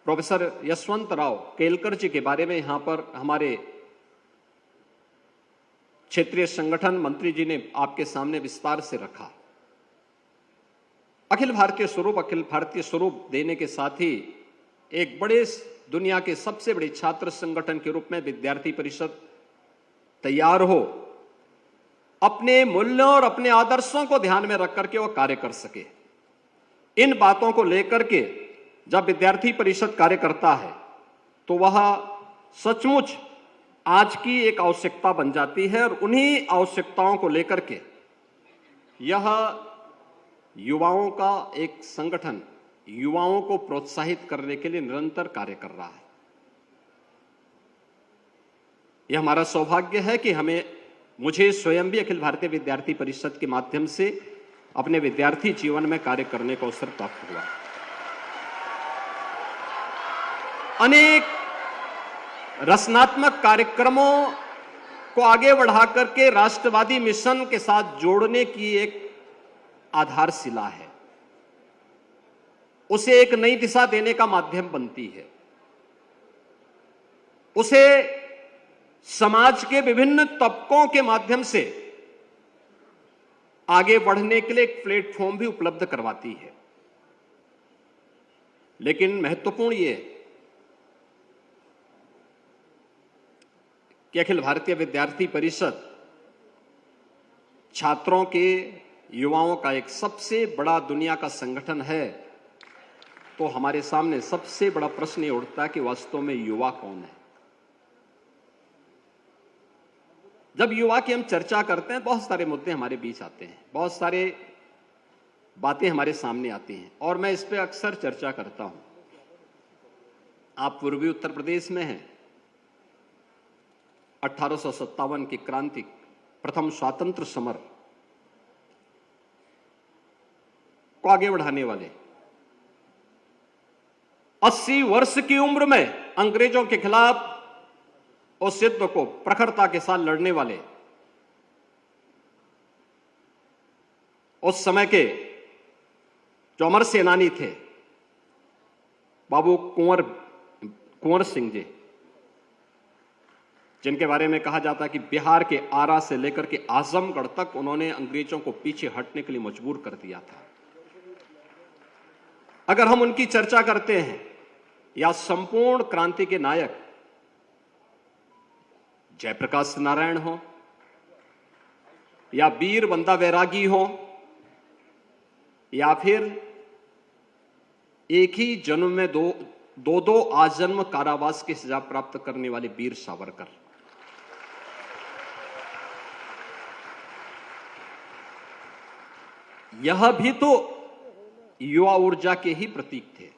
Professor Yashwant Rao Kelkar जी के बारे में यहां पर हमारे क्षेत्रीय संगठन मंत्री जी ने आपके सामने विस्तार से रखा। अखिल भारतीय स्वरूप देने के साथ ही एक बड़े दुनिया के सबसे बड़े छात्र संगठन के रूप में विद्यार्थी परिषद तैयार हो, अपने मूल्यों और अपने आदर्शों को ध्यान में रख करके वो कार्य कर सके। इन बातों को लेकर के जब विद्यार्थी परिषद कार्य करता है तो वह सचमुच आज की एक आवश्यकता बन जाती है और उन्हीं आवश्यकताओं को लेकर के यह युवाओं का एक संगठन युवाओं को प्रोत्साहित करने के लिए निरंतर कार्य कर रहा है। यह हमारा सौभाग्य है कि मुझे स्वयं भी अखिल भारतीय विद्यार्थी परिषद के माध्यम से अपने विद्यार्थी जीवन में कार्य करने का अवसर प्राप्त हुआ। अनेक रचनात्मक कार्यक्रमों को आगे बढ़ा करके राष्ट्रवादी मिशन के साथ जोड़ने की एक आधारशिला है, उसे एक नई दिशा देने का माध्यम बनती है, उसे समाज के विभिन्न तबकों के माध्यम से आगे बढ़ने के लिए एक प्लेटफॉर्म भी उपलब्ध करवाती है। लेकिन महत्वपूर्ण ये कि अखिल भारतीय विद्यार्थी परिषद छात्रों के युवाओं का एक सबसे बड़ा दुनिया का संगठन है, तो हमारे सामने सबसे बड़ा प्रश्न ये उठता है कि वास्तव में युवा कौन है। जब युवा की हम चर्चा करते हैं, बहुत सारे मुद्दे हमारे बीच आते हैं, बहुत सारे बातें हमारे सामने आती हैं और मैं इस पे अक्सर चर्चा करता हूं। आप पूर्वी उत्तर प्रदेश में हैं, 1857 की क्रांति, प्रथम स्वातंत्र समर को आगे बढ़ाने वाले, 80 वर्ष की उम्र में अंग्रेजों के खिलाफ उस युद्ध को प्रखरता के साथ लड़ने वाले, उस समय के जो अमर सेनानी थे बाबू कुंवर सिंह जी, जिनके बारे में कहा जाता है कि बिहार के आरा से लेकर के आजमगढ़ तक उन्होंने अंग्रेजों को पीछे हटने के लिए मजबूर कर दिया था। अगर हम उनकी चर्चा करते हैं, या संपूर्ण क्रांति के नायक जयप्रकाश नारायण हो या वीर बंदा बैरागी हो या फिर एक ही जन्म में दो आजन्म कारावास की सजा प्राप्त करने वाले वीर सावरकर, यह भी तो युवा ऊर्जा के ही प्रतीक थे।